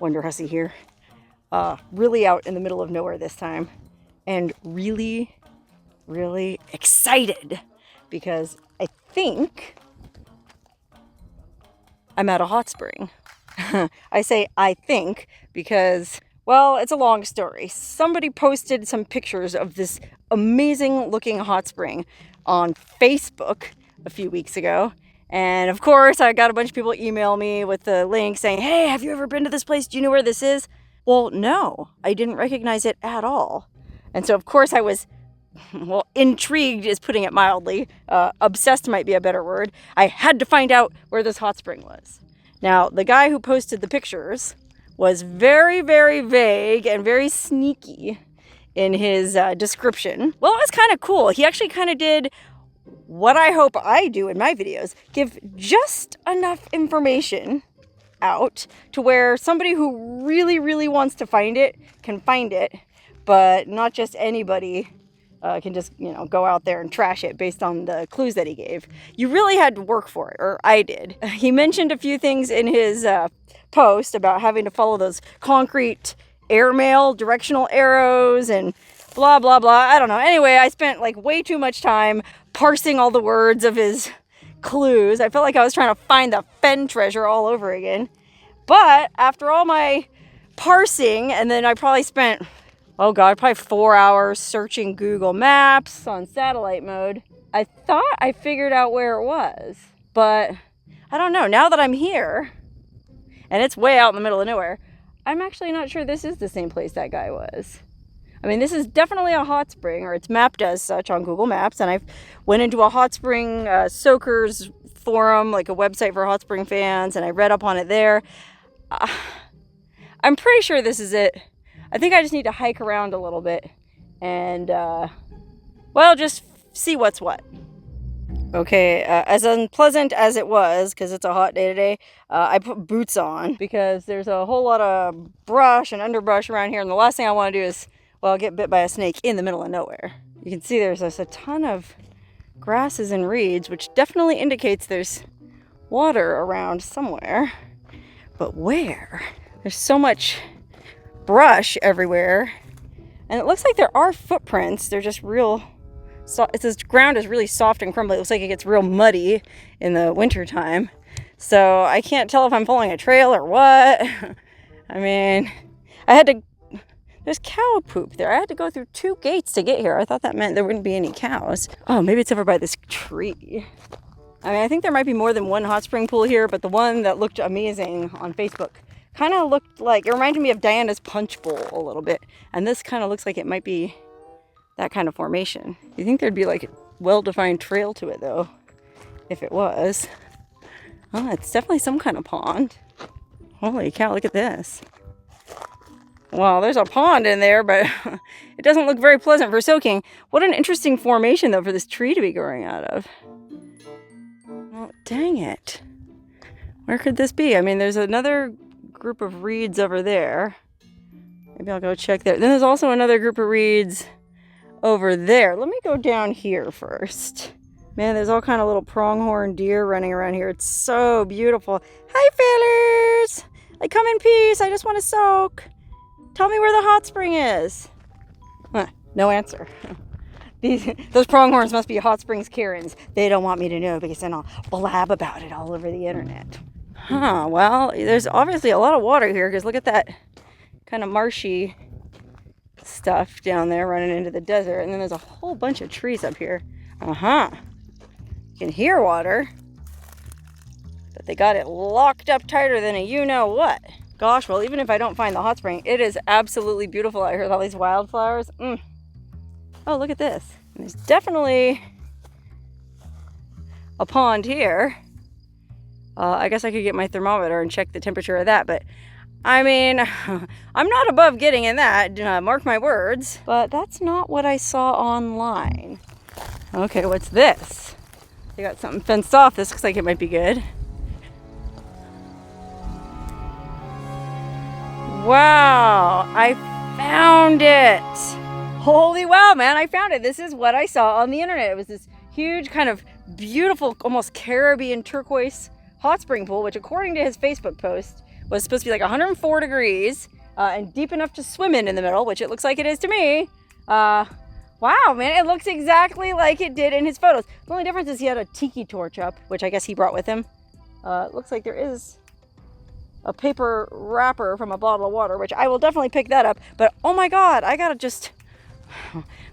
Wonderhussy here. Really out in the middle of nowhere this time. And really, really excited because I think I'm at a hot spring. I say I think because, well, it's a long story. Somebody posted some pictures of this amazing looking hot spring on Facebook a few weeks ago. And of course, I got a bunch of people email me with the link saying, hey, have you ever been to this place? Do you know where this is? Well, no, I didn't recognize it at all. And so, of course, I was, well, intrigued is putting it mildly. Obsessed might be a better word. I had to find out where this hot spring was. Now, the guy who posted the pictures was very, very vague and very sneaky in his description. Well, it was kind of cool. He actually kind of did what I hope I do in my videos, give just enough information out to where somebody who really, really wants to find it can find it, but not just anybody can just, go out there and trash it based on the clues that he gave. You really had to work for it, or I did. He mentioned a few things in his post about having to follow those concrete airmail directional arrows and blah, blah, blah. I don't know. Anyway, I spent way too much time parsing all the words of his clues. I felt like I was trying to find the fen treasure all over again. But after all my parsing, and then I probably spent, probably 4 hours searching Google Maps on satellite mode, I thought I figured out where it was. But I don't know. Now that I'm here, and it's way out in the middle of nowhere, I'm actually not sure this is the same place that guy was. I mean, this is definitely a hot spring, or it's mapped as such on Google Maps, and I went into a hot spring soakers forum, like a website for hot spring fans, and I read up on it there. I'm pretty sure this is it. I think I just need to hike around a little bit and, just see what's what. Okay, as unpleasant as it was, because it's a hot day today, I put boots on because there's a whole lot of brush and underbrush around here, and the last thing I want to do is, get bit by a snake in the middle of nowhere. You can see there's just a ton of grasses and reeds, which definitely indicates there's water around somewhere. But where? There's so much brush everywhere. And it looks like there are footprints. They're just real soft. This ground is really soft and crumbly. It looks like it gets real muddy in the winter time. So I can't tell if I'm following a trail or what. I mean, there's cow poop there. I had to go through 2 gates to get here. I thought that meant there wouldn't be any cows. Oh, maybe it's over by this tree. I mean, I think there might be more than one hot spring pool here, but the one that looked amazing on Facebook kind of looked like, it reminded me of Diana's Punch Bowl a little bit. And this kind of looks like it might be that kind of formation. You think there'd be a well-defined trail to it though, if it was. Oh, it's definitely some kind of pond. Holy cow, look at this. Well, there's a pond in there, but it doesn't look very pleasant for soaking. What an interesting formation, though, for this tree to be growing out of. Well, dang it. Where could this be? I mean, there's another group of reeds over there. Maybe I'll go check there. Then there's also another group of reeds over there. Let me go down here first. Man, there's all kind of little pronghorn deer running around here. It's so beautiful. Hi, fellers. I come in peace. I just want to soak. Tell me where the hot spring is. No answer. Those pronghorns must be Hot Springs Karens. They don't want me to know because then I'll blab about it all over the internet. Huh, well, there's obviously a lot of water here because look at that kind of marshy stuff down there running into the desert. And then there's a whole bunch of trees up here. You can hear water, but they got it locked up tighter than a you-know-what. Gosh, well, even if I don't find the hot spring, it is absolutely beautiful out here with all these wildflowers. Oh, look at this. There's definitely a pond here. I guess I could get my thermometer and check the temperature of that, but I mean, I'm not above getting in that, mark my words. But that's not what I saw online. Okay, what's this? They got something fenced off. This looks like it might be good. Wow, I found it. Holy wow, man, I found it. This is what I saw on the internet. It was this huge kind of beautiful, almost Caribbean turquoise hot spring pool, which according to his Facebook post was supposed to be like 104 degrees and deep enough to swim in the middle, which it looks like it is to me. Wow, man, it looks exactly like it did in his photos. The only difference is he had a tiki torch up, which I guess he brought with him. It looks like there is a paper wrapper from a bottle of water, which I will definitely pick that up. But oh my God, I gotta just,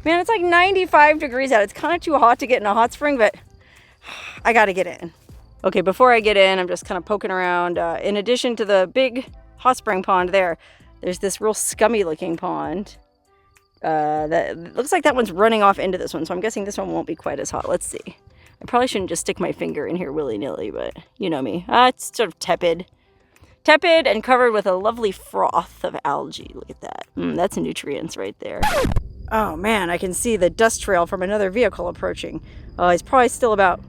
man, it's like 95 degrees out. It's kind of too hot to get in a hot spring, but I gotta get in. Okay, before I get in, I'm just kind of poking around. In addition to the big hot spring pond there's this real scummy looking pond. That looks like that one's running off into this one, so I'm guessing this one won't be quite as hot. Let's see. I probably shouldn't just stick my finger in here willy-nilly, but you know me. It's sort of tepid. Tepid and covered with a lovely froth of algae. Look at that. That's nutrients right there. Oh man, I can see the dust trail from another vehicle approaching. He's probably still about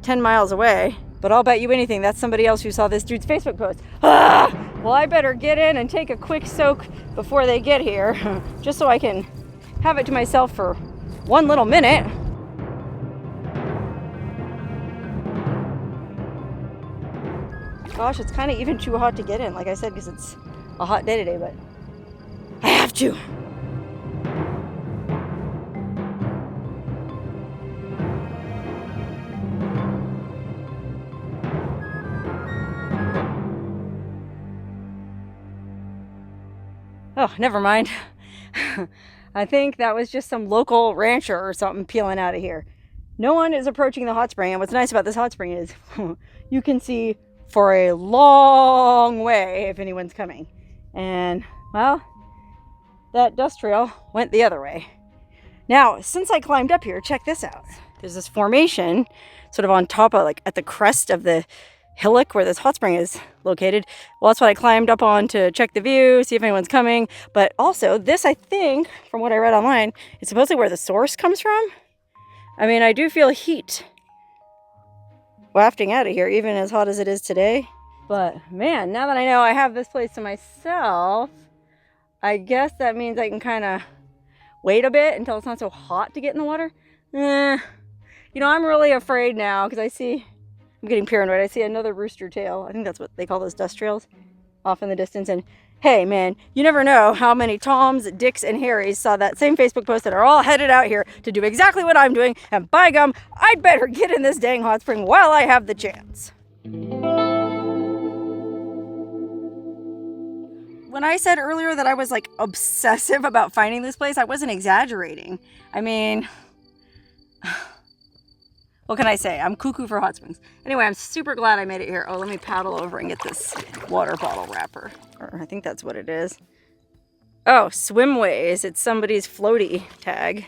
10 miles away, but I'll bet you anything that's somebody else who saw this dude's Facebook post. Well, I better get in and take a quick soak before they get here, just so I can have it to myself for one little minute. Gosh, it's kind of even too hot to get in, like I said, because it's a hot day today, but I have to. Oh, never mind. I think that was just some local rancher or something peeling out of here. No one is approaching the hot spring, and what's nice about this hot spring is you can see for a long way if anyone's coming. And, well, that dust trail went the other way. Now, since I climbed up here, check this out. There's this formation sort of on top of, like, at the crest of the hillock where this hot spring is located. Well, that's what I climbed up on to check the view, see if anyone's coming. But also, this, I think, from what I read online, is supposedly where the source comes from. I mean, I do feel heat wafting out of here, even as hot as it is today. But man, now that I know I have this place to myself, I guess that means I can kind of wait a bit until it's not so hot to get in the water. You know, I'm really afraid now because I'm getting paranoid. I see another rooster tail. I think that's what they call those dust trails off in the distance. And hey, man, you never know how many Toms, Dicks, and Harrys saw that same Facebook post that are all headed out here to do exactly what I'm doing. And by gum, I'd better get in this dang hot spring while I have the chance. When I said earlier that I was like obsessive about finding this place, I wasn't exaggerating. I mean, what can I say? I'm cuckoo for hot springs. Anyway, I'm super glad I made it here. Oh, let me paddle over and get this water bottle wrapper. Or I think that's what it is. Oh, swimways. It's somebody's floaty tag.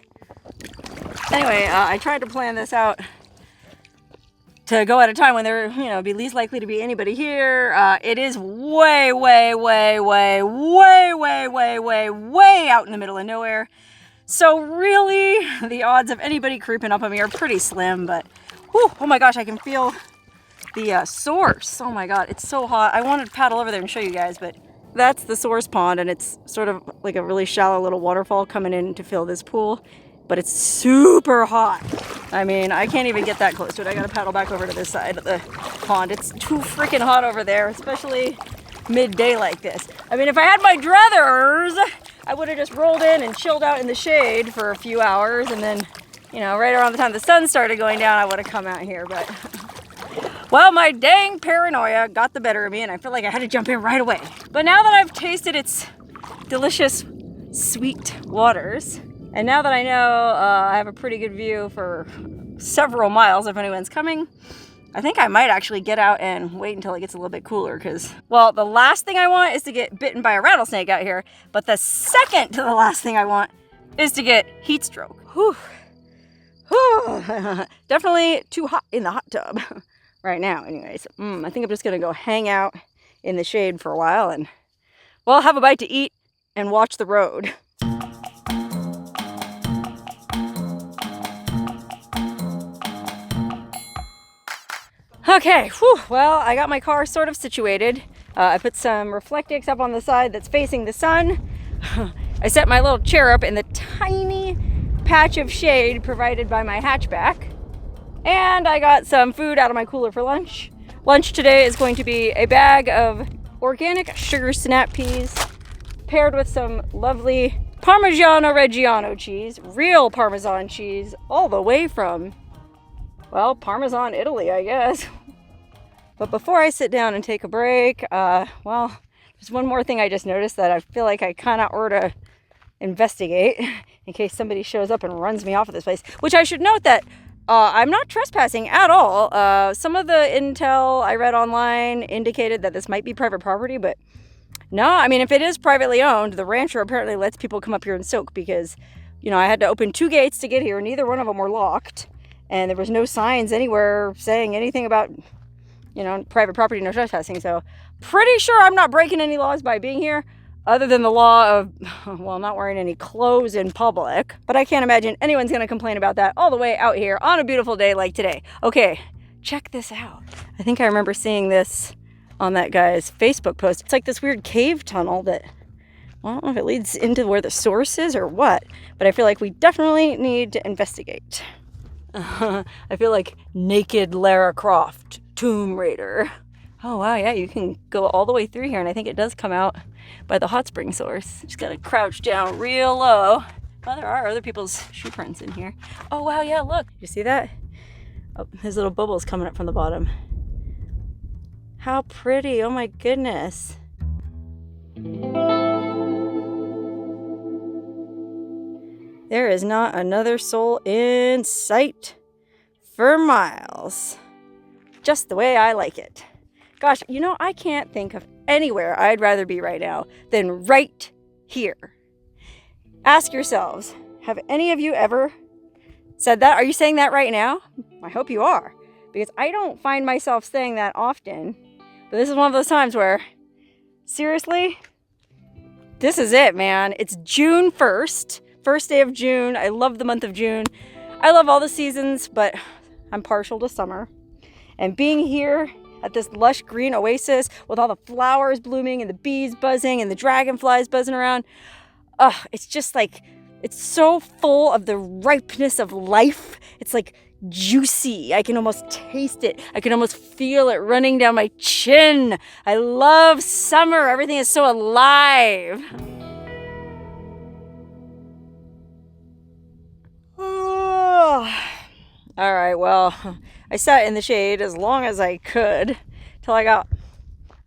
Anyway, I tried to plan this out to go at a time when there, you know, be least likely to be anybody here. It is way, way, way, way, way, way, way, way, way out in the middle of nowhere. So really, the odds of anybody creeping up on me are pretty slim, but whew, oh my gosh, I can feel the source. Oh my God, it's so hot. I wanted to paddle over there and show you guys, but that's the source pond, and it's sort of like a really shallow little waterfall coming in to fill this pool, but it's super hot. I mean, I can't even get that close to it. I gotta paddle back over to this side of the pond. It's too freaking hot over there, especially midday like this. I mean, if I had my druthers, I would have just rolled in and chilled out in the shade for a few hours, and then, you know, right around the time the sun started going down, I would have come out here, but well, my dang paranoia got the better of me, and I feel like I had to jump in right away. But now that I've tasted its delicious, sweet waters, and now that I know I have a pretty good view for several miles if anyone's coming, I think I might actually get out and wait until it gets a little bit cooler because, well, the last thing I want is to get bitten by a rattlesnake out here, but the second to the last thing I want is to get heat stroke. Whew. Whew. Definitely too hot in the hot tub right now. Anyways, I think I'm just going to go hang out in the shade for a while and, well, have a bite to eat and watch the road. Okay, whew, well, I got my car sort of situated. I put some Reflectix up on the side that's facing the sun. I set my little chair up in the tiny patch of shade provided by my hatchback. And I got some food out of my cooler for lunch. Lunch today is going to be a bag of organic sugar snap peas paired with some lovely Parmigiano Reggiano cheese, real Parmesan cheese, all the way from, well, Parmesan, Italy, I guess. But before I sit down and take a break, well, there's one more thing I just noticed that I feel like I kind of ought to investigate in case somebody shows up and runs me off of this place. Which I should note that I'm not trespassing at all. Some of the intel I read online indicated that this might be private property, but no, I mean, if it is privately owned, the rancher apparently lets people come up here and soak because, you know, I had to open 2 gates to get here. Neither one of them were locked. And there was no signs anywhere saying anything about, you know, private property, no trespassing. So pretty sure I'm not breaking any laws by being here, other than the law of, well, not wearing any clothes in public. But I can't imagine anyone's going to complain about that all the way out here on a beautiful day like today. Okay, check this out. I think I remember seeing this on that guy's Facebook post. It's like this weird cave tunnel that, well, I don't know if it leads into where the source is or what, but I feel like we definitely need to investigate. I feel like naked Lara Croft, Tomb Raider. Oh wow, yeah, you can go all the way through here, and I think it does come out by the hot spring source. Just gotta crouch down real low. Well, there are other people's shoe prints in here. Oh wow, yeah, look, you see that? Oh, there's little bubbles coming up from the bottom. How pretty, oh my goodness. There is not another soul in sight for miles. Just the way I like it. Gosh, you know, I can't think of anywhere I'd rather be right now than right here. Ask yourselves, have any of you ever said that? Are you saying that right now? I hope you are, because I don't find myself saying that often. But this is one of those times where, seriously, this is it, man. It's June 1st, first day of June. I love the month of June. I love all the seasons, but I'm partial to summer. And being here at this lush green oasis with all the flowers blooming and the bees buzzing and the dragonflies buzzing around, it's just like, it's so full of the ripeness of life. It's like juicy. I can almost taste it. I can almost feel it running down my chin. I love summer. Everything is so alive. Oh. All right, well, I sat in the shade as long as I could till I got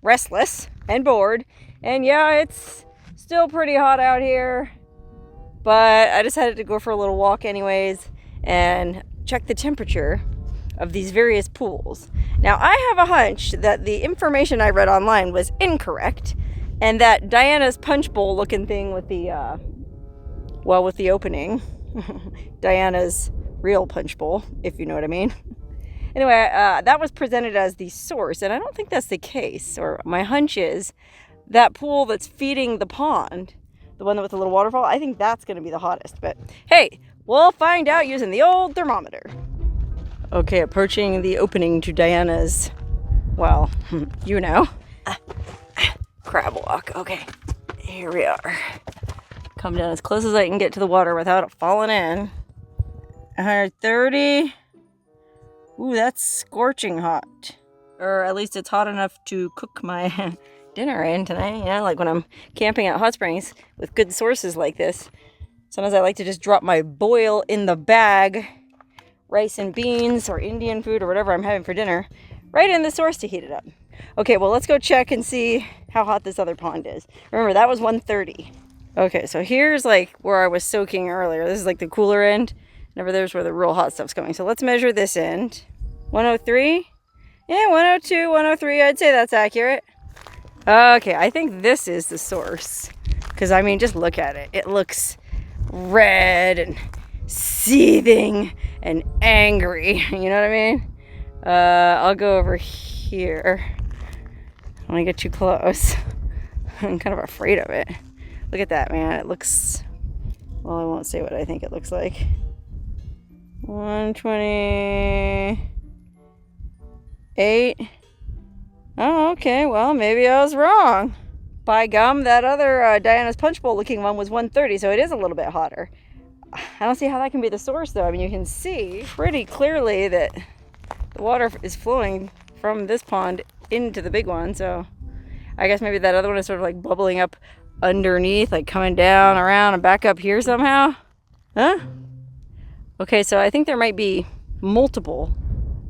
restless and bored. And yeah, it's still pretty hot out here, but I decided to go for a little walk anyways and check the temperature of these various pools. Now, I have a hunch that the information I read online was incorrect, and that Diana's punch bowl looking thing with the, with the opening, Diana's real punch bowl, if you know what I mean. Anyway, that was presented as the source, and I don't think that's the case. Or my hunch is that pool that's feeding the pond, the one with the little waterfall, I think that's going to be the hottest. But hey, we'll find out using the old thermometer. Okay, approaching the opening to Diana's, well, you know, crab walk. Okay, here we are. Come down as close as I can get to the water without it falling in. 130. Ooh, that's scorching hot. Or at least it's hot enough to cook my dinner in tonight. You know, like when I'm camping at hot springs with good sources like this. Sometimes I like to just drop my boil in the bag, rice and beans or Indian food or whatever I'm having for dinner, right in the source to heat it up. Okay, well, let's go check and see how hot this other pond is. Remember, that was 130. Okay, so here's like where I was soaking earlier. This is like the cooler end. And over there's where the real hot stuff's coming. So let's measure this end. 103? Yeah, 102, 103. I'd say that's accurate. Okay, I think this is the source. Because, I mean, just look at it. It looks red and seething and angry. You know what I mean? I'll go over here. I don't want to get too close. I'm kind of afraid of it. Look at that, man. It looks... Well, I won't say what I think it looks like. 128. Oh, okay. Well, maybe I was wrong. By gum, that other Diana's Punch Bowl looking one was 130, so it is a little bit hotter. I don't see how that can be the source, though. I mean, you can see pretty clearly that the water is flowing from this pond into the big one, so I guess maybe that other one is sort of like bubbling up underneath, like coming down around and back up here somehow. Huh? Okay, so I think there might be multiple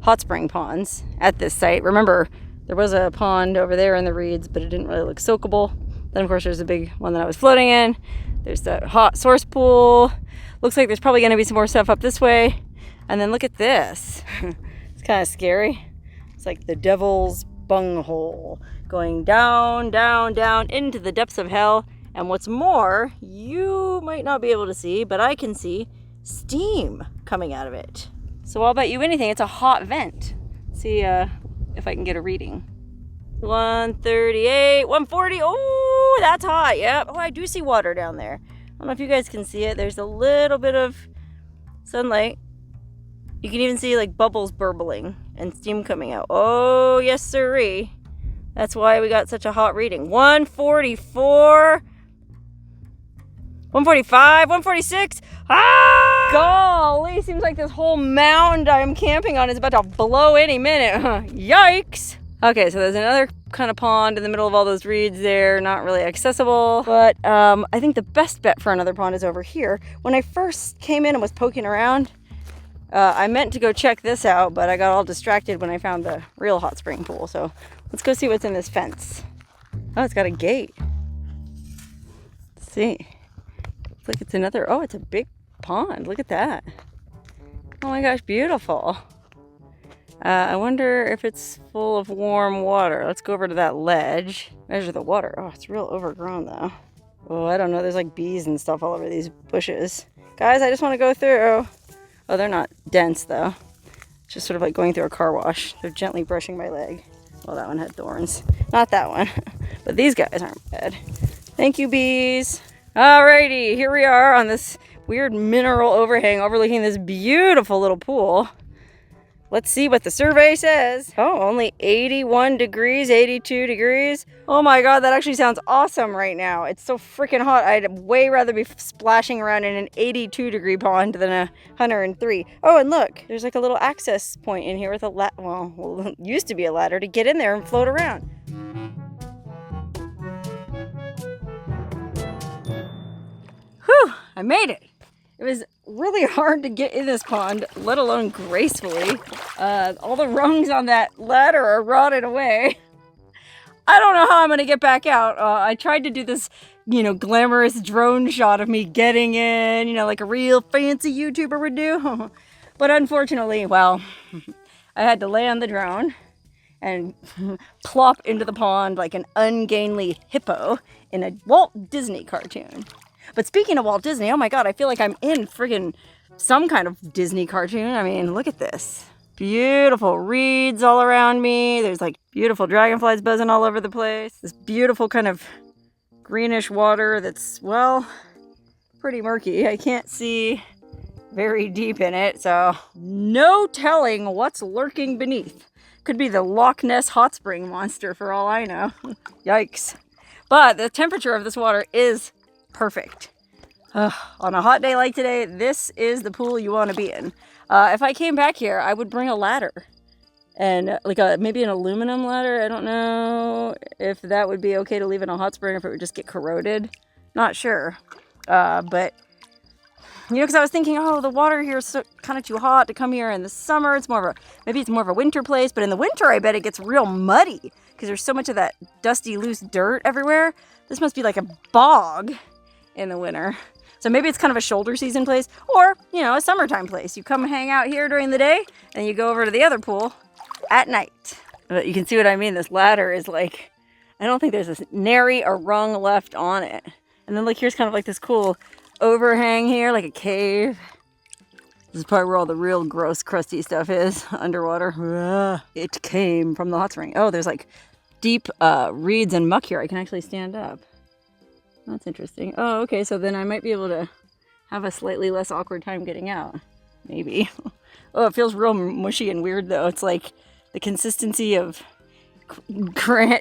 hot spring ponds at this site. Remember, there was a pond over there in the reeds, but it didn't really look soakable. Then of course there's a big one that I was floating in. There's the hot source pool. Looks like there's probably gonna be some more stuff up this way. And then look at this. It's kind of scary. It's like the devil's bunghole going down, down, down into the depths of hell. And what's more, you might not be able to see, but I can see steam coming out of it. So I'll bet you anything, it's a hot vent. Let's see if I can get a reading. 138, 140. Oh, that's hot. Yep. Oh, I do see water down there. I don't know if you guys can see it. There's a little bit of sunlight. You can even see like bubbles burbling and steam coming out. Oh, yes, sirree. That's why we got such a hot reading. 144, 145, 146. Ah! Golly, seems like this whole mound I'm camping on is about to blow any minute. Yikes. Okay, so there's another kind of pond in the middle of all those reeds there, not really accessible. But I think the best bet for another pond is over here. When I first came in and was poking around, I meant to go check this out, but I got all distracted when I found the real hot spring pool. So let's go see what's in this fence. Oh, it's got a gate. Let's see. Looks like it's another, oh, it's a big pond. Look at that. Oh my gosh, beautiful. I wonder if it's full of warm water. Let's go over to that ledge. Measure the water. Oh, it's real overgrown though. Oh, I don't know. There's like bees and stuff all over these bushes. Guys, I just want to go through. Oh, they're not dense though. It's just sort of like going through a car wash. They're gently brushing my leg. Well, that one had thorns. Not that one. But these guys aren't bad. Thank you, bees. Alrighty, here we are on this weird mineral overhang overlooking this beautiful little pool. Let's see what the survey says. Oh, only 81 degrees, 82 degrees. Oh my God, that actually sounds awesome right now. It's so freaking hot. I'd way rather be splashing around in an 82 degree pond than a 103. Oh, and look, there's like a little access point in here with a well, it used to be a ladder to get in there and float around. Whew, I made it. It was really hard to get in this pond, let alone gracefully. All the rungs on that ladder are rotted away. I don't know how I'm gonna get back out. I tried to do this, glamorous drone shot of me getting in, like a real fancy YouTuber would do. But unfortunately, well, I had to land the drone and plop into the pond like an ungainly hippo in a Walt Disney cartoon. But speaking of Walt Disney, oh my God, I feel like I'm in friggin' some kind of Disney cartoon. I mean, look at this. Beautiful reeds all around me. There's like beautiful dragonflies buzzing all over the place. This beautiful kind of greenish water that's, well, pretty murky. I can't see very deep in it, so no telling what's lurking beneath. Could be the Loch Ness hot spring monster for all I know. Yikes. But the temperature of this water is perfect. On a hot day like today, this is the pool you want to be in. If I came back here, I would bring a ladder and like maybe an aluminum ladder. I don't know if that would be okay to leave in a hot spring, if it would just get corroded. Not sure. But because I was thinking, oh, the water here is so, kind of too hot to come here in the summer. It's more of a winter place, but in the winter, I bet it gets real muddy because there's so much of that dusty, loose dirt everywhere. This must be like a bog in the winter. So maybe it's kind of a shoulder season place, or, a summertime place. You come hang out here during the day, and you go over to the other pool at night. But you can see what I mean. This ladder is like, I don't think there's a nary a rung left on it. And then here's kind of like this cool overhang here, like a cave. This is probably where all the real gross, crusty stuff is, underwater. It came from the hot spring. Oh, there's like deep reeds and muck here. I can actually stand up. That's interesting. Oh, okay, so then I might be able to have a slightly less awkward time getting out. Maybe. Oh, it feels real mushy and weird, though. It's like the consistency of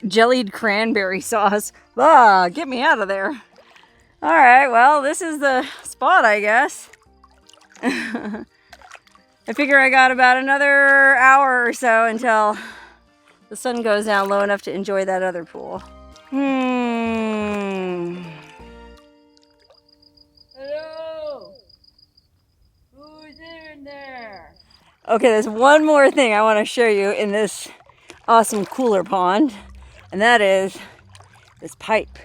jellied cranberry sauce. Ah, get me out of there. All right, well, this is the spot, I guess. I figure I got about another hour or so until the sun goes down low enough to enjoy that other pool. Hello? Who's in there? Okay, there's one more thing I want to show you in this awesome cooler pond, and that is this pipe.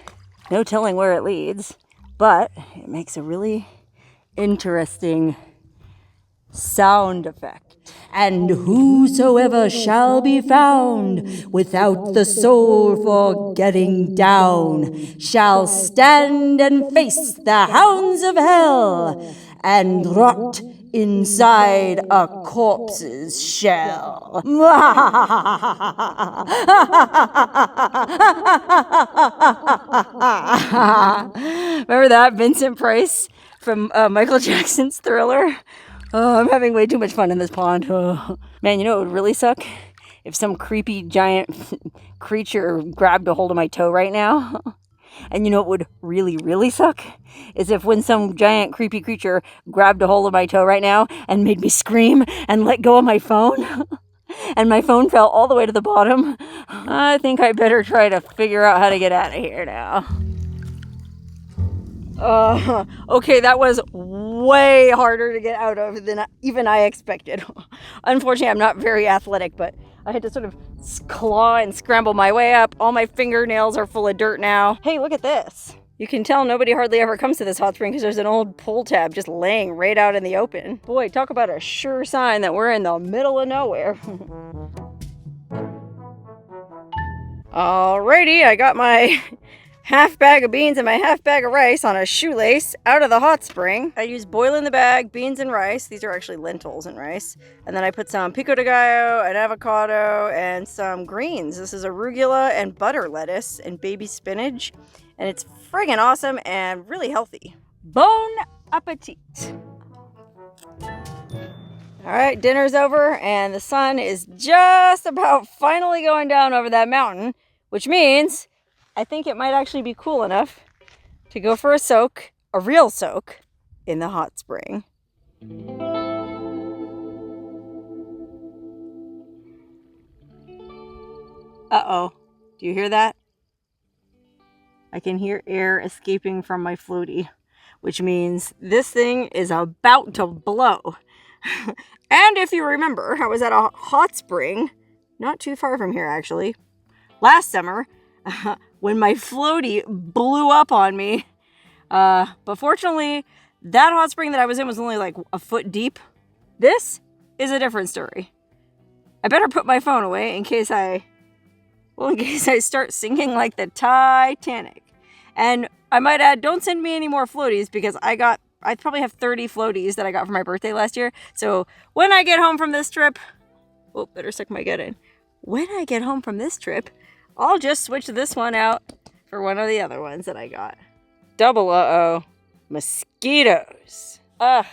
No telling where it leads, but it makes a really interesting sound effect. And whosoever shall be found without the soul for getting down shall stand and face the hounds of hell and rot inside a corpse's shell. Remember that, Vincent Price from Michael Jackson's Thriller? Oh, I'm having way too much fun in this pond. Oh. Man, you know what would really suck? If some creepy giant creature grabbed a hold of my toe right now. And you know what would really, really suck? Is if when some giant creepy creature grabbed a hold of my toe right now and made me scream and let go of my phone. And my phone fell all the way to the bottom. I think I better try to figure out how to get out of here now. Okay, that was way harder to get out of than even I expected. Unfortunately, I'm not very athletic, but I had to sort of claw and scramble my way up. All my fingernails are full of dirt now. Hey, look at this. You can tell nobody hardly ever comes to this hot spring because there's an old pull tab just laying right out in the open. Boy, talk about a sure sign that we're in the middle of nowhere. Alrighty, I got my half bag of beans and my half bag of rice on a shoelace out of the hot spring. I used boil in the bag, beans and rice. These are actually lentils and rice. And then I put some pico de gallo, an avocado, and some greens. This is arugula and butter lettuce and baby spinach. And it's friggin' awesome and really healthy. Bon appetit. All right, dinner's over and the sun is just about finally going down over that mountain, which means I think it might actually be cool enough to go for a soak, a real soak, in the hot spring. Uh-oh, do you hear that? I can hear air escaping from my floaty, which means this thing is about to blow. And if you remember, I was at a hot spring, not too far from here actually, last summer, when my floaty blew up on me. But fortunately, that hot spring that I was in was only like a foot deep. This is a different story. I better put my phone away in case I start sinking like the Titanic. And I might add, don't send me any more floaties because I probably have 30 floaties that I got for my birthday last year. So when I get home from this trip, oh, better suck my gut in. When I get home from this trip, I'll just switch this one out for one of the other ones that I got. Double uh-oh. Mosquitoes. Ugh.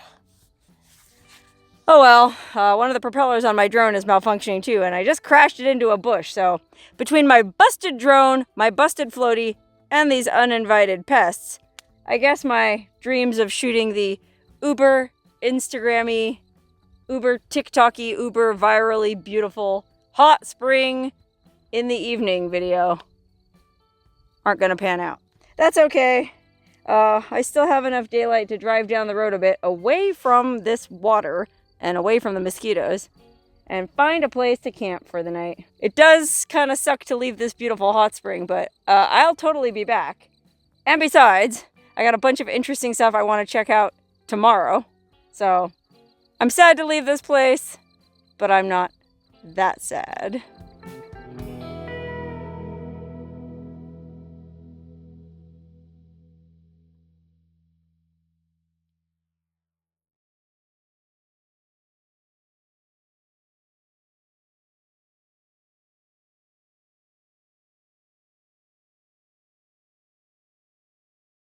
Oh well, one of the propellers on my drone is malfunctioning too, and I just crashed it into a bush. So between my busted drone, my busted floaty, and these uninvited pests, I guess my dreams of shooting the uber Instagrammy, uber TikToky, uber virally beautiful hot spring in the evening video aren't gonna pan out. That's okay. I still have enough daylight to drive down the road a bit away from this water and away from the mosquitoes and find a place to camp for the night. It does kind of suck to leave this beautiful hot spring, but I'll totally be back. And besides, I got a bunch of interesting stuff I want to check out tomorrow. So I'm sad to leave this place, but I'm not that sad.